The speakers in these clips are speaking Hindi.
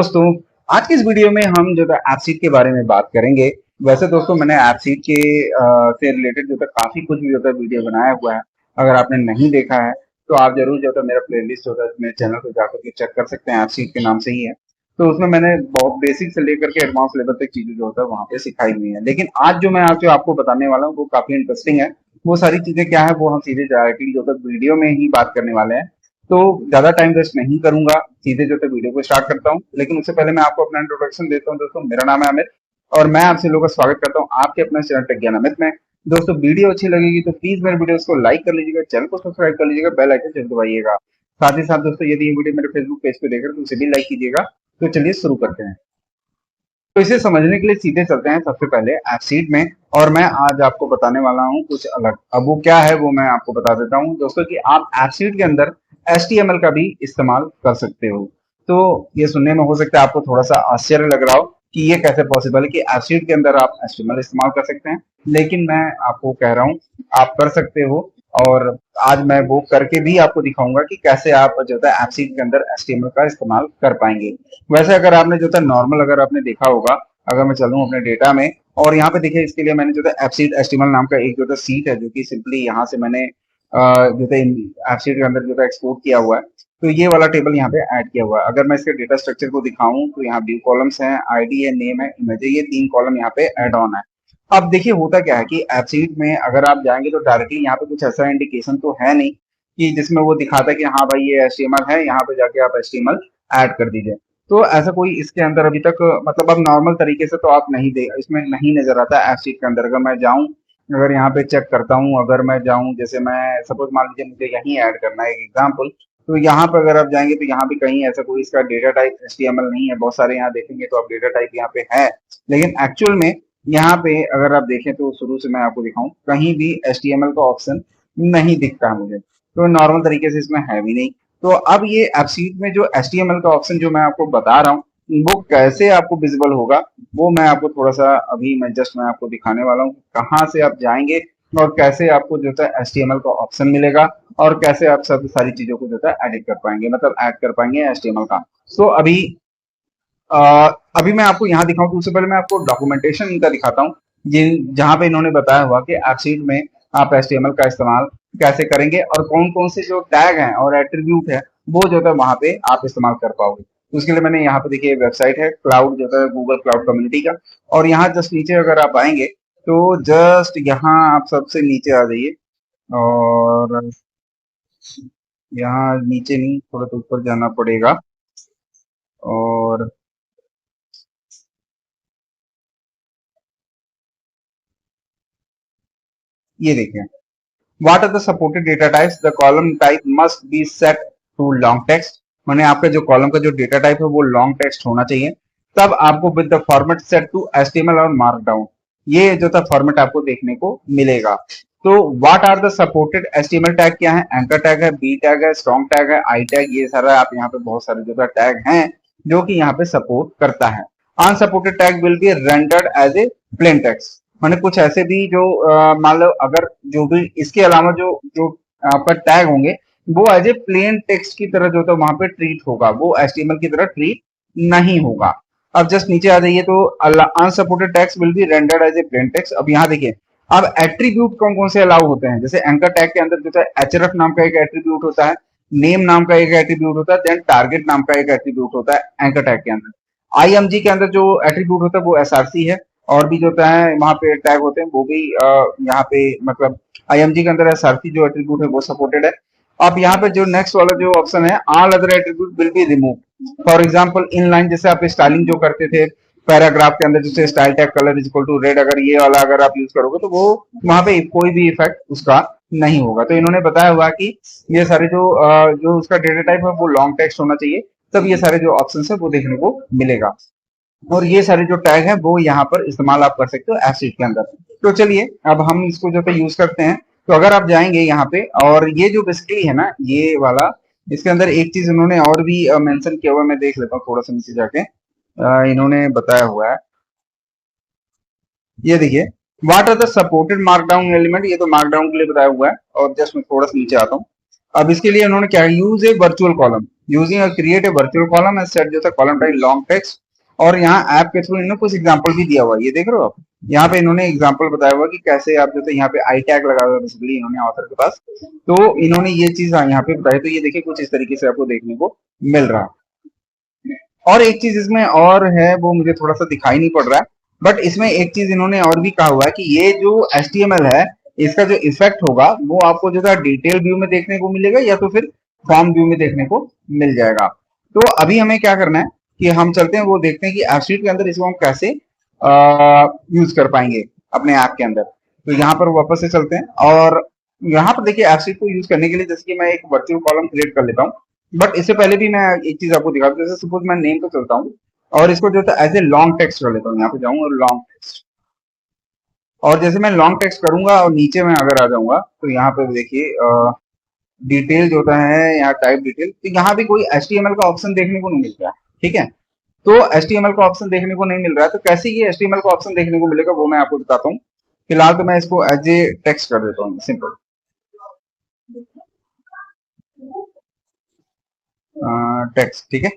दोस्तों, आज की इस वीडियो में हम जो है एप्पसीड के बारे में बात करेंगे। वैसे दोस्तों मैंने एप्पसीड के से रिलेटेड जो है काफी कुछ भी होता है वीडियो बनाया हुआ है। अगर आपने नहीं देखा है तो आप जरूर जो है मेरा प्लेलिस्ट होता है मेरे चैनल पे जाकर के चेक कर सकते हैं। एप्पसीड के नाम से ही है, तो उसमें मैंने बहुत बेसिक से लेकर के एडवांस लेवल तक चीजें जो होता है वहां पे सिखाई हुई है। लेकिन आज जो मैं आज जो आपको बताने वाला हूँ वो काफी इंटरेस्टिंग है। वो सारी चीजें क्या है वो हम सीधे डायरेक्टली जो है वीडियो में ही बात करने वाले हैं। तो ज्यादा टाइम वेस्ट नहीं करूंगा, सीधे जो है वीडियो को स्टार्ट करता हूं। लेकिन उससे पहले मैं आपको अपना इंट्रोडक्शन देता हूं। दोस्तों, मेरा नाम है अमित और मैं आपसे लोगों का स्वागत करता हूं आपके अपने चैनल टेक ज्ञान अमित में। दोस्तों, वीडियो अच्छी लगेगी तो प्लीज मेरे वीडियोस को लाइक कर लीजिएगा, चैनल को सब्सक्राइब कर लीजिएगा, बेल आइकन जरूर दबाइएगा। साथ ही साथ दोस्तों, यदि ये वीडियो मेरे फेसबुक पेज पे देख रहे हैं तो उसे भी लाइक कीजिएगा। तो चलिए शुरू करते हैं। तो इसे समझने के लिए सीधे चलते हैं सबसे पहले एप्पसीड में। और मैं आज आपको बताने वाला हूं कुछ अलग। अब वो क्या है वो मैं आपको बता देता हूं दोस्तों कि आप एप्पसीड के अंदर HTML का भी इस्तेमाल कर सकते हो। तो ये सुनने में हो सकता है आपको थोड़ा सा आश्चर्य लग रहा हो कि ये कैसे पॉसिबल है कि एप्पसीड के अंदर आप HTML इस्तेमाल कर सकते हैं। लेकिन मैं आपको कह रहा हूँ आप कर सकते हो। और आज मैं वो करके भी आपको दिखाऊंगा कि कैसे आप जो है एप्पसीड के अंदर HTML का इस्तेमाल कर पाएंगे। वैसे अगर आपने जो था नॉर्मल अगर आपने देखा होगा, अगर मैं चलूं अपने डेटा में और यहाँ पे देखिए इसके लिए मैंने जो है एप्पसीड HTML नाम का एक जो है सीट है जो कि सिंपली यहाँ से मैंने जो है एप्पसीड के अंदर जो है एक्सपोर्ट किया हुआ है। तो ये वाला टेबल यहाँ पे ऐड किया हुआ है। अगर मैं इसके डेटा स्ट्रक्चर को दिखाऊं तो यहाँ व्यू कॉलम्स हैं, आईडी है, नेम है, इमेज है, ये 3 कॉलम यहाँ पे ऐड ऑन है। अब देखिए होता क्या है कि एप्पसीड में अगर आप जाएंगे तो डायरेक्टली यहाँ पे कुछ ऐसा इंडिकेशन तो है नहीं कि जिसमें वो दिखाता है कि हाँ भाई ये HTML है, यहाँ पे जाके आप HTML ऐड कर दीजिए। तो ऐसा कोई इसके अंदर अभी तक मतलब अब नॉर्मल तरीके से तो आप नहीं दे इसमें नहीं नजर आता एप्पसीड के अंदर। अगर मैं जाऊं, अगर यहाँ पे चेक करता हूँ, अगर मैं जाऊं जैसे मैं सपोज मान लीजिए मुझे यहीं ऐड करना है एक एग्जाम्पल, तो यहाँ पे अगर आप जाएंगे तो यहाँ पे कहीं ऐसा कोई इसका डेटा टाइप HTML नहीं है। बहुत सारे यहाँ देखेंगे तो आप डेटा टाइप यहाँ पे है, लेकिन एक्चुअल में यहाँ पे अगर आप देखें तो शुरू से मैं आपको दिखाऊं कहीं भी HTML का ऑप्शन नहीं दिखता है मुझे। तो नॉर्मल तरीके से इसमें है भी नहीं। तो अब ये एप्पसीड में जो HTML का ऑप्शन जो मैं आपको बता रहा हूँ वो कैसे आपको विजिबल होगा, वो मैं आपको थोड़ा सा अभी मैं आपको दिखाने वाला हूँ। कहाँ से आप जाएंगे और कैसे आपको जो है HTML का ऑप्शन मिलेगा और कैसे आप सब सारी चीजों को जो है एडिट कर पाएंगे, मतलब ऐड कर पाएंगे HTML का। तो अभी मैं आपको यहाँ दिखाऊं तो उससे पहले मैं आपको डॉक्यूमेंटेशन इनका दिखाता हूँ जिन जहाँ पे इन्होंने बताया हुआ कि एप्पसीड में आप HTML का इस्तेमाल कैसे करेंगे और कौन कौन से जो टैग हैं और एट्रीब्यूट है वो जो है वहां पे आप इस्तेमाल कर पाओगे। तो उसके लिए मैंने यहाँ पे देखिए वेबसाइट है क्लाउड जो है गूगल क्लाउड कम्युनिटी का। और यहाँ जस्ट नीचे अगर आप आएंगे तो जस्ट यहाँ आप सबसे नीचे आ जाइए और यहाँ नीचे नहीं थोड़ा तो ऊपर जाना पड़ेगा। और ये देखिए what are the supported data types, the column type must be set to long text. माने आपका जो कॉलम का जो डेटा टाइप है वो लॉन्ग टेक्स्ट होना चाहिए। तब आपको with the format set to HTML और मार्कडाउन ये जो था फॉर्मेट आपको देखने को मिलेगा। तो what are the supported HTML tag क्या है, एंकर टैग है, बी टैग है, स्ट्रॉन्ग टैग है, आई टैग, ये सारा आप यहाँ पे बहुत सारे जो टैग हैं जो कि यहाँ पे सपोर्ट करता है। Unsupported tag will be rendered as a plain text. मैंने कुछ ऐसे भी जो मान लो अगर जो भी इसके अलावा जो जो आपका टैग होंगे वो एज ए प्लेन टेक्स्ट की तरह जो था वहां पे ट्रीट होगा, वो HTML की तरह ट्रीट नहीं होगा। अब जस्ट नीचे आ जाइए तो unsupported tags will be rendered as a plain text. अब यहाँ देखिए अब एट्रीब्यूट कौन कौन से अलाउ होते हैं। जैसे एंकर टैग के अंदर जो है href नाम का एक एट्रीब्यूट होता है, नेम नाम का एक एट्रीब्यूट होता है, देन टारगेट नाम का एक एट्रीब्यूट होता है एंकर टैग के अंदर। IMG के अंदर जो एट्रीब्यूट होता है वो SRC है। और भी जो है वहां पे टैग होते हैं वो भी यहाँ पे मतलब IMG के अंदर SRC जो एट्रीब्यूट है वो सपोर्टेड है। अब यहाँ पे जो नेक्स्ट वाला जो ऑप्शन है all other attribute will be remove. For example in line जैसे आप स्टाइलिंग जो करते थे पैराग्राफ के अंदर जैसे style tag colour is equal to red, अगर ये वाला अगर आप यूज करोगे तो वो वहां पे कोई भी इफेक्ट उसका नहीं होगा। तो इन्होंने बताया हुआ कि ये सारे जो उसका डेटा टाइप है वो लॉन्ग टेक्स्ट होना चाहिए, तब ये सारे जो ऑप्शन है वो देखने को मिलेगा। और ये सारे जो टैग है वो यहाँ पर इस्तेमाल आप कर सकते हो एप्पसीड के अंदर। तो चलिए अब हम इसको जो है यूज करते हैं। तो अगर आप जाएंगे यहाँ पे और ये जो बेसिकली है ना ये वाला, इसके अंदर एक चीज इन्होंने और भी मेंशन किया हुआ है, मैं देख लेता हूँ थोड़ा सा नीचे जाके। इन्होंने बताया हुआ है, ये देखिए what are the supported markdown element, ये तो मार्कडाउन के लिए बताया हुआ है। और जस्ट मैं थोड़ा सा नीचे आता हूँ अब इसके लिए उन्होंने क्या use A virtual column, using create a virtual column and set जो था कॉलम टाइप लॉन्ग टेक्स्ट। और यहाँ ऐप के थ्रू इन्होंने कुछ एग्जांपल भी दिया हुआ है, ये देख रहे हो आप, यहाँ पे इन्होंने एग्जांपल बताया हुआ कि कैसे आप जो है यहाँ पे आई टैग लगा हुआ है बेसिकली इन्होंने ऑथर के पास, तो इन्होंने ये चीज यहाँ पे बताई। तो ये देखिए कुछ इस तरीके से आपको देखने को मिल रहा है। और एक चीज इसमें और है, वो मुझे थोड़ा सा दिखाई नहीं पड़ रहा है, बट इसमें एक चीज इन्होंने और भी कहा हुआ है कि ये जो HTML है इसका जो इफेक्ट होगा वो आपको जो है डिटेल व्यू में देखने को मिलेगा या तो फिर फॉर्म व्यू में देखने को मिल जाएगा। तो अभी हमें क्या करना है कि हम चलते हैं वो देखते हैं कि एप्पशीट के अंदर इसको हम कैसे यूज कर पाएंगे अपने ऐप के अंदर। तो यहाँ पर वापस से चलते हैं और यहाँ पर देखिए एप्पशीट को यूज करने के लिए जैसे कि मैं एक वर्चुअल कॉलम क्रिएट कर लेता हूँ, बट इससे पहले भी मैं एक चीज आपको दिखा दूं। जैसे सपोज मैं नेम पे चलता हूँ और इसको जो है एज ए लॉन्ग टेक्स्ट कर लेता हूँ, यहाँ पे जाऊँ और लॉन्ग टेक्स्ट, और जैसे मैं लॉन्ग टेक्स्ट करूंगा और नीचे में अगर आ जाऊंगा तो यहाँ पे देखिए डिटेल जो होता है यहाँ टाइप डिटेल, तो यहाँ भी कोई HTML का ऑप्शन देखने को नहीं मिल रहा है। ठीक है, तो HTML का ऑप्शन देखने को नहीं मिल रहा है, तो कैसे ये HTML का ऑप्शन देखने को मिलेगा वो मैं आपको बताता हूँ। फिलहाल तो मैं इसको एज ए टेक्स्ट कर देता हूँ सिंपल टेक्स्ट। ठीक है,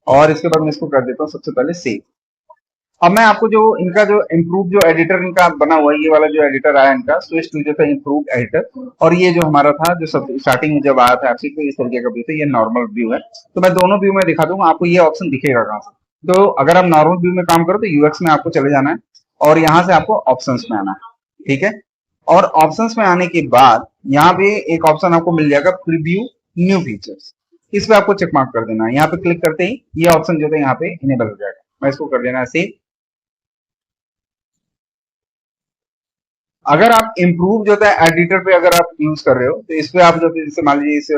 और इसके बाद मैं इसको कर देता हूँ सबसे पहले सेव। अब मैं आपको जो इनका जो इम्प्रूव जो एडिटर इनका बना हुआ है, ये वाला जो एडिटर आया इनका स्विच टू जो था इम्प्रूव एडिटर, और ये जो हमारा था जो सब स्टार्टिंग में जब आया था एप्पशीट पे इस तरीके का व्यू था, ये नॉर्मल व्यू है। तो मैं दोनों व्यू में दिखा दूंगा आपको, ये ऑप्शन दिखेगा कहाँ से। तो अगर आप नॉर्मल व्यू में काम करो तो यूएक्स में आपको चले जाना है और यहाँ से आपको ऑप्शंस में आना है। ठीक है, और ऑप्शंस में आने के बाद यहाँ पे एक ऑप्शन आपको मिल जाएगा प्रीव्यू न्यू फीचर्स, इस पे आपको चेक मार्क कर देना है। यहाँ पे क्लिक करते ही ये ऑप्शन जो है यहाँ पे इनेबल हो जाएगा। मैं इसको कर देना ऐसे। अगर आप इम्प्रूव जो है एडिटर पे अगर आप यूज कर रहे हो तो इस पे आप जो जैसे मान लीजिए इस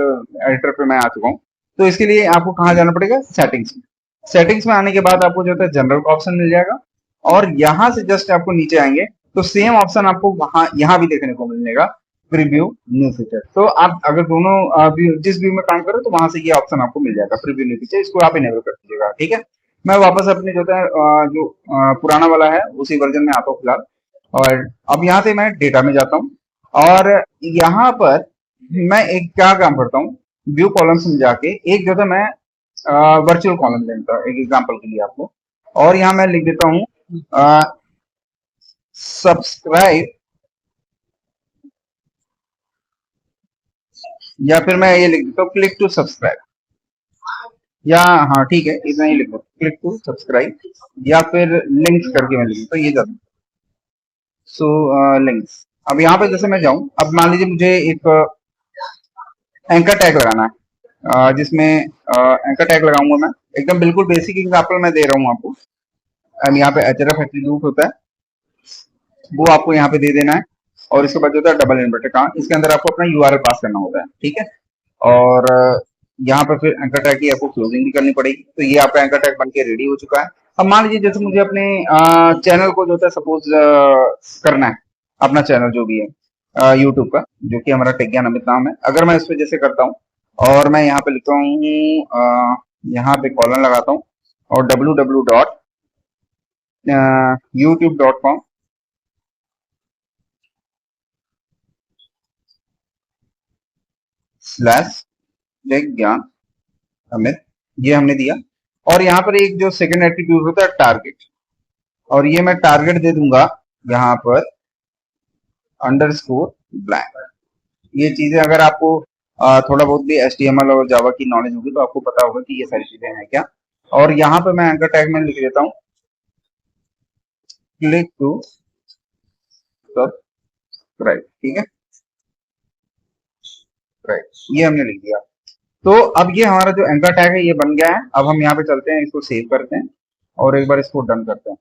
एडिटर पे मैं आ चुका हूँ, तो इसके लिए आपको कहाँ जाना पड़ेगा, सेटिंग्स में। सेटिंग्स में आने के बाद आपको जो है जनरल का ऑप्शन मिल जाएगा और यहाँ से जस्ट आपको नीचे आएंगे तो सेम ऑप्शन आपको वहां यहाँ भी देखने को मिलेगा, प्रीव्यू न्यू फीचर। तो आप अगर दोनों जिस व्यू में काम करो तो वहां से ये ऑप्शन आपको मिल जाएगा प्रीव्यू न्यू फीचर, इसको आप इनेबल कर दीजिएगा। ठीक है, मैं वापस अपने जो है जो पुराना वाला है उसी वर्जन में आता हूँ फिलहाल। और अब यहाँ से मैं डेटा में जाता हूँ और यहाँ पर मैं एक क्या काम करता हूँ, व्यू कॉलम्स में जाके एक जो है मैं वर्चुअल कॉलम लेता हूँ एक एग्जांपल के लिए आपको, और यहाँ मैं लिख देता हूँ सब्सक्राइब, या फिर मैं ये लिख देता हूँ क्लिक टू सब्सक्राइब, या हाँ ठीक है इतना ही लिख दो क्लिक टू सब्सक्राइब, या फिर लिंक्स करके मैं लिख देता हूँ ये जाता। सो लिंक्स, अब यहाँ पे जैसे मैं जाऊं, अब मान लीजिए मुझे एक एंकर टैग लगाना है, जिसमें एंकर टैग लगाऊंगा मैं, एकदम बिल्कुल बेसिक एग्जांपल मैं दे रहा हूँ आपको। एंड यहाँ पे href एट्रीब्यूट होता है, वो आपको यहाँ पे दे देना है, और इसके बाद जो होता है डबल इन्वर्टेड कॉमा, इसके अंदर आपको अपना URL पास करना होता है। ठीक है, और यहाँ पर फिर एंकर टैग की आपको क्लोजिंग भी करनी पड़ेगी। तो ये आपका एंकर टैग बन के रेडी हो चुका है। अब मान लीजिए जैसे मुझे अपने चैनल को जो है सपोज करना है, अपना चैनल जो भी है यूट्यूब का, जो कि हमारा टेक ज्ञान अमित नाम है, अगर मैं इस पे जैसे करता हूँ और मैं यहाँ पे लिखता हूँ यहाँ पे कॉलन लगाता हूँ और www.youtube.com स्लैश टेक ज्ञान अमित, ये हमने दिया। और यहाँ पर एक जो सेकंड एट्रीब्यूट होता है टारगेट, और ये मैं टारगेट दे दूंगा यहाँ पर अंडरस्कोर ब्लैंक। ये चीजें अगर आपको थोड़ा बहुत भी HTML और जावा की नॉलेज होगी तो आपको पता होगा कि ये सारी चीजें हैं क्या। और यहाँ पे मैं एंकर टैग में लिख देता हूँ क्लिक टू सब्सक्राइब। ठीक है, राइट, ये हमने लिख दिया। तो अब ये हमारा जो एंकर टैग है ये बन गया है। अब हम यहाँ पे चलते हैं, इसको सेव करते हैं और एक बार इसको डन करते हैं।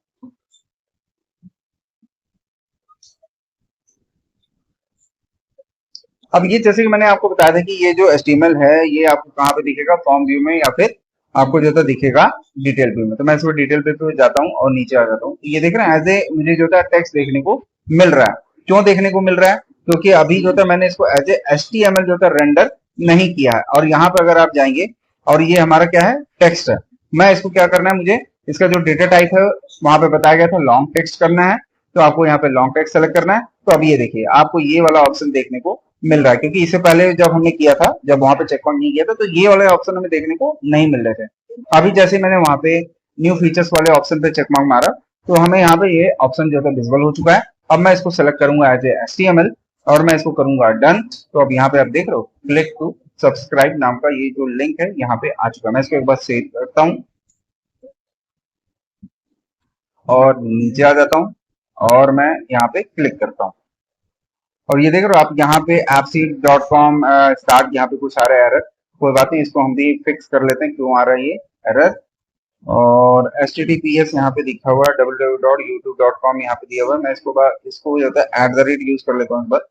अब ये जैसे कि मैंने आपको बताया था कि ये जो HTML है ये आपको कहाँ पे दिखेगा, फॉर्म व्यू में, या फिर आपको जो है दिखेगा डिटेल व्यू में। तो मैं इसको डिटेल व्यू पे जाता हूँ और नीचे आ जाता हूँ। ये देख रहे हैं एज ए मुझे जो है टेक्स्ट देखने को मिल रहा है। क्यों देखने को मिल रहा है, क्योंकि अभी जो है मैंने इसको एज ए HTML जो है रेंडर नहीं किया है। और यहाँ पे अगर आप जाएंगे और ये हमारा क्या है, टेक्स्ट है, मैं इसको क्या करना है, मुझे इसका जो डेटा टाइप है वहां पे बताया गया था लॉन्ग टेक्स्ट करना है, तो आपको यहाँ पे लॉन्ग टेक्स्ट सेलेक्ट करना है। तो अब ये देखिए आपको ये वाला ऑप्शन देखने को मिल रहा है, क्योंकि इससे पहले जब हमने किया था, जब वहां पे चेकमार्क नहीं किया था, तो ये वाले ऑप्शन हमें देखने को नहीं मिल रहे थे। अभी जैसे मैंने वहां पे न्यू फीचर्स वाले ऑप्शन पे चेकमार्क मारा, तो हमें यहाँ पे ये ऑप्शन जो है विजिबल हो चुका है। अब मैं इसको सेलेक्ट करूंगा एज ए HTML और मैं इसको करूंगा डन। तो अब यहाँ पे आप देख रहे हो क्लिक टू सब्सक्राइब नाम का ये जो लिंक है यहाँ पे आ चुका है। मैं इसको एक बार सेव करता हूँ और नीचे आ जाता हूँ और मैं यहाँ पे क्लिक करता हूँ और ये देख रहे हो आप यहाँ पे appseed.com स्टार्ट, यहाँ पे कुछ आ रहा है एरर। कोई बात नहीं, इसको हम भी फिक्स कर लेते हैं क्यों आ रहा है ये एरर। और HTTPS यहाँ पे दिखा हुआ है, www.youtube.com यहाँ पे दिया हुआ है। मैं इसको जो है @ यूज कर लेता हूँ एक बार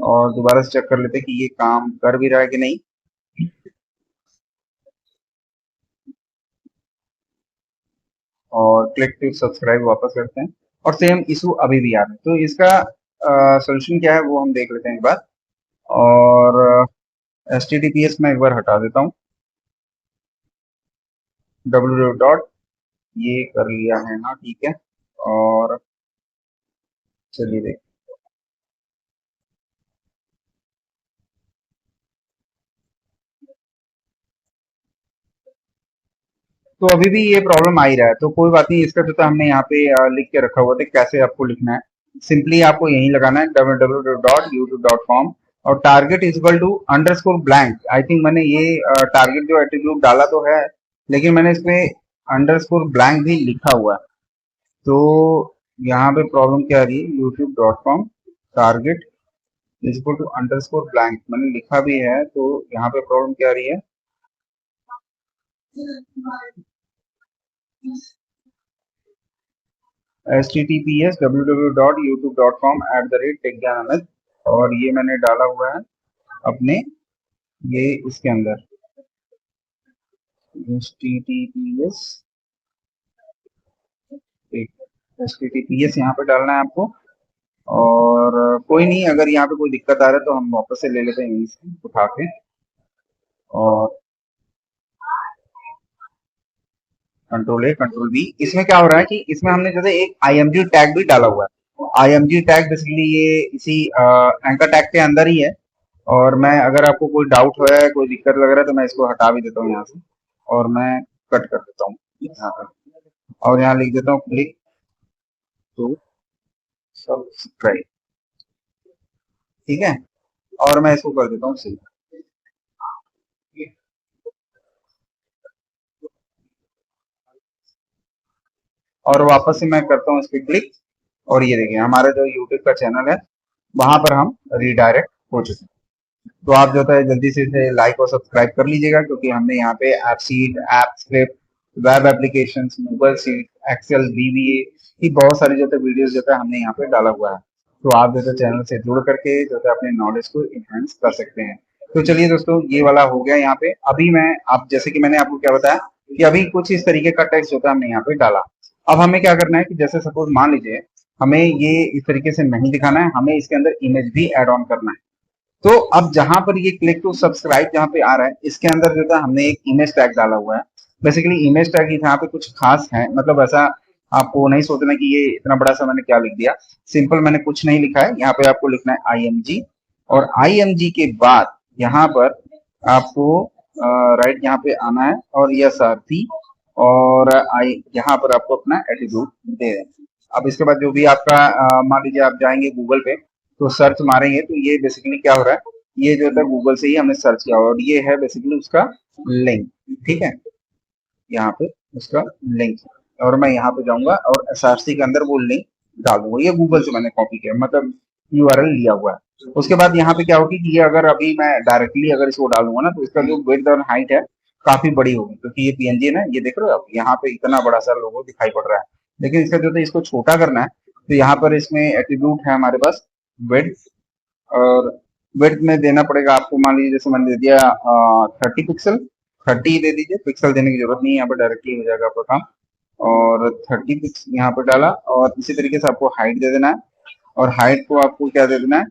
और दोबारा से चेक कर लेते हैं कि ये काम कर भी रहा है कि नहीं। और क्लिक टू सब्सक्राइब वापस करते हैं और सेम इशू अभी भी आ रहा है। तो इसका सोल्यूशन क्या है वो हम देख लेते हैं एक बार। और HTTPS मैं एक बार हटा देता हूँ, www. ये कर लिया है ना, ठीक है। और चलिए देख, तो अभी भी ये प्रॉब्लम आ ही रहा है। तो कोई बात नहीं, इसका जो था हमने यहाँ पे लिख के रखा हुआ था कैसे आपको लिखना है। सिंपली आपको यही लगाना है www.youtube.com और target is equal to underscore blank. I think मैंने ये टारगेट जो एट्रीब्यूट डाला तो है, लेकिन मैंने इसमें अंडरस्कोर ब्लैंक भी लिखा हुआ है। तो यहाँ पे प्रॉब्लम क्या आ रही है, youtube.com target is equal to underscore blank मैंने लिखा भी है। तो यहाँ पे प्रॉब्लम क्या आ रही है, HTTPS www.youtube.com@techgyanamit और ये मैंने डाला हुआ है अपने ये इसके अंदर HTTPS, HTTPS यहाँ पे डालना है आपको। और कोई नहीं, अगर यहाँ पे कोई दिक्कत आ रहा है तो हम वापस से ले लेते हैं यहीं से उठा के। और Ctrl+A Ctrl+V, इसमें क्या हो रहा है कि इसमें हमने जैसे एक IMG टैग भी डाला हुआ है। IMG टैग बेसिकली ये इसी एंकर टैग के अंदर ही है। और मैं, अगर आपको कोई डाउट हो रहा है, कोई दिक्कत लग रहा है, तो मैं इसको हटा भी देता हूँ यहाँ से और मैं कट कर देता हूँ यहाँ पर और यहाँ लिख देता हूँ क्लिक टू सब्सक्राइब, ठीक है। और मैं इसको कर देता हूँ सेव। और वापस से मैं करता हूँ इस पर क्लिक और ये देखिए हमारा जो यूट्यूब का चैनल है वहां पर हम रीडायरेक्ट हो चुके हैं। तो आप जो है जल्दी से इसे लाइक और सब्सक्राइब कर लीजिएगा, क्योंकि हमने यहाँ पे एपसीड, app script, web application, Google sheet, Excel, VBA की बहुत सारी जो है वीडियोस जो है हमने यहाँ पे डाला हुआ है। तो आप जो है चैनल से जुड़ करके जो है अपने नॉलेज को इनहेंस कर सकते हैं। तो चलिए दोस्तों, ये वाला हो गया यहाँ पे। अभी मैं, आप जैसे कि मैंने आपको क्या बताया कि अभी कुछ इस तरीके का टेक्स्ट जो है हमने यहाँ पे डाला। अब हमें क्या करना है कि जैसे सपोज मान लीजिए हमें ये इस तरीके से नहीं दिखाना है, हमें इसके अंदर इमेज भी एड ऑन करना है। तो अब जहां पर ये क्लिक टू सब्सक्राइब जहां पे आ रहा है, इसके अंदर जो था हमने एक इमेज टैग डाला हुआ है। बेसिकली इमेज टैग यहाँ पे कुछ खास है, मतलब ऐसा आपको नहीं सोचना कि ये इतना बड़ा सा मैंने क्या लिख दिया। सिंपल मैंने कुछ नहीं लिखा है, यहाँ पे आपको लिखना है IMG और IMG के बाद यहाँ पर आपको राइट यहाँ पे आना है और यह सारथी और आई यहाँ पर आपको अपना एट्रीब्यूट दे दें। अब इसके बाद जो भी आपका मान लीजिए आप जाएंगे गूगल पे तो सर्च मारेंगे, तो ये बेसिकली क्या हो रहा है, ये जो है गूगल से ही हमने सर्च किया और ये है बेसिकली उसका लिंक, ठीक है। यहाँ पे उसका लिंक और मैं यहाँ पे जाऊंगा और SRC के अंदर वो लिंक डाल दूंगा। ये गूगल से मैंने कॉपी किया, मतलब URL लिया हुआ है। उसके बाद यहाँ पे क्या होगी कि ये अगर अभी मैं डायरेक्टली अगर इसको डालूंगा ना, तो इसका जो विड्थ और हाइट है काफी बड़ी होगी, क्योंकि ये PNG है ना, ये देख रहे हो आप यहाँ पे इतना बड़ा सा लोगो दिखाई पड़ रहा है। लेकिन इसका जो है इसको छोटा करना है, तो यहाँ पर इसमें एट्रीब्यूट है हमारे पास विड्थ और विड्थ में देना पड़ेगा आपको। मान लीजिए जैसे मैंने दे दिया 30 पिक्सल, 30 दे दीजिए, पिक्सल देने की जरूरत नहीं है, यहाँ पर डायरेक्टली हो जाएगा आपका काम। और 30 यहाँ पर डाला और इसी तरीके से आपको हाइट दे देना है और हाइट को आपको क्या दे देना है,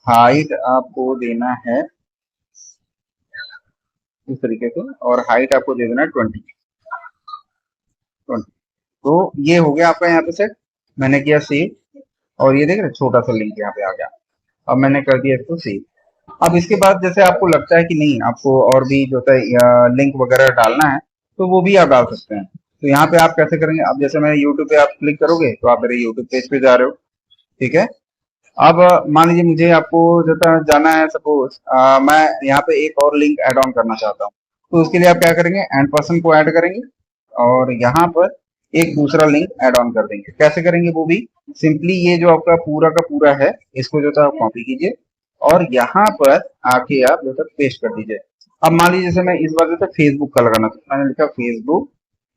हाइट आपको देना है इस तरीके से और हाइट आपको दे देना है 20। तो ये हो गया आपका यहाँ पे सेट। मैंने किया सेव और ये देख रहे छोटा सा लिंक यहाँ पे आ गया। अब मैंने कर दिया इसको सेव। अब इसके बाद जैसे आपको लगता है कि नहीं आपको और भी जो है लिंक वगैरह डालना है तो वो भी आप डाल सकते हैं। तो यहाँ पे आप कैसे करेंगे, अब जैसे मैं यूट्यूब पे आप क्लिक करोगे तो आप मेरे यूट्यूब पेज पे जा रहे हो, ठीक है। अब मान लीजिए मुझे आपको जो है जाना है, सपोज मैं यहाँ पे एक और लिंक ऐड ऑन करना चाहता हूँ, तो उसके लिए आप क्या करेंगे, एंड पर्सन को ऐड करेंगे और यहाँ पर एक दूसरा लिंक ऐड ऑन कर देंगे। कैसे करेंगे वो भी, सिंपली ये जो आपका पूरा का पूरा है इसको जो था आप कॉपी कीजिए और यहाँ पर आके आप जो है पेस्ट कर दीजिए। अब मान लीजिए जैसे मैं इस बार जो है फेसबुक का लगाना चाहता हूं, मैंने लिखा फेसबुक,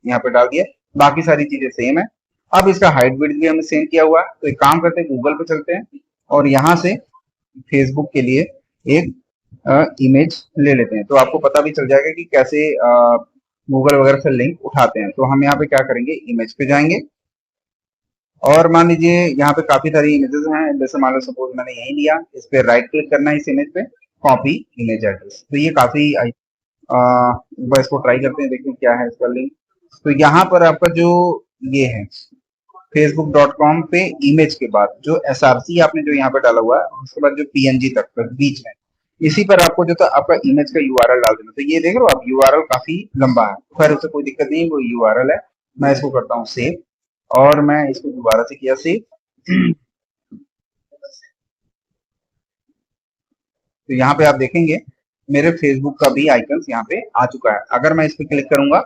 यहाँ पे डाल दिया, बाकी सारी चीजें सेम है। अब इसका हाइट विड्थ भी हमने सेम किया हुआ है, तो एक काम करते हैं गूगल पे चलते हैं और यहाँ से फेसबुक के लिए एक इमेज ले लेते हैं, तो आपको पता भी चल जाएगा कि कैसे गूगल वगैरह से लिंक उठाते हैं। तो हम यहाँ पे क्या करेंगे, इमेज पे जाएंगे और मान लीजिए यहाँ पे काफी सारी इमेजेस हैं, जैसे मान लो सपोज मैंने यही लिया, इस पे राइट क्लिक करना है इस इमेज पे, कॉपी इमेज एड्रेस। तो ये काफी एक बार इसको ट्राई करते हैं, देखते हैं क्या है इसका लिंक। तो यहाँ पर आपका जो ये है facebook.com पे इमेज के बाद जो एसआरसी आपने जो यहाँ पे डाला हुआ है, उसके बाद जो पीएनजी तक पर बीच में, इसी पर आपको जो था आपका इमेज का यूआरएल डाल देना। तो ये देख रहे हो आप, यूआरएल काफी लंबा है, खैर उससे कोई दिक्कत नहीं है, वो यूआरएल है। मैं इसको करता हूँ सेव और मैं इसको दोबारा से किया सेव। तो यहाँ पे आप देखेंगे मेरे फेसबुक का भी आइकन यहाँ पे आ चुका है। अगर मैं इस पे क्लिक करूंगा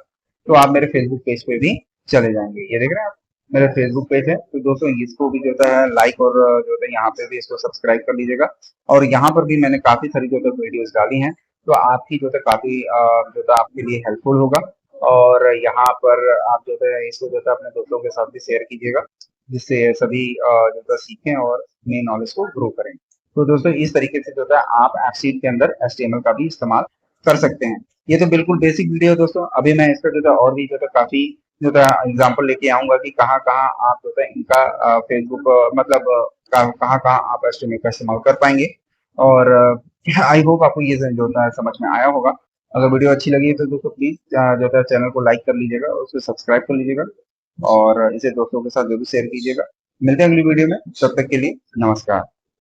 तो आप मेरे फेसबुक पेज पे भी चले जाएंगे। ये देख रहे हैं आप, मेरा फेसबुक पेज है। तो दोस्तों इसको भी जो है लाइक और जो है यहाँ पे भी इसको सब्सक्राइब कर लीजिएगा। और यहाँ पर भी मैंने काफी सारी जो है वीडियोस डाली हैं, तो आपकी जो है काफी जो है आपके लिए हेल्पफुल होगा। और यहाँ पर आप जो है इसको जो है अपने दोस्तों के साथ भी शेयर कीजिएगा, जिससे सभी जो है सीखें और अपनी नॉलेज को ग्रो करें। तो दोस्तों इस तरीके से जो है आप एप्पसीड के अंदर HTML का भी इस्तेमाल कर सकते हैं। ये तो बिल्कुल बेसिक वीडियो है दोस्तों, अभी मैं इसका जो है और भी जो है काफी जो है एग्जाम्पल लेके आऊंगा कि कहाँ कहाँ आप जो है इनका फेसबुक मतलब कहाँ कहाँ आप HTML का इस्तेमाल कर पाएंगे। और आई होप आपको ये जो होता है समझ में आया होगा। अगर वीडियो अच्छी लगी है तो दोस्तों प्लीज जो है चैनल को लाइक कर लीजिएगा और उसे सब्सक्राइब कर लीजिएगा और इसे दोस्तों के साथ जरूर शेयर कीजिएगा। मिलते हैं अगली वीडियो में, तब तक के लिए नमस्कार।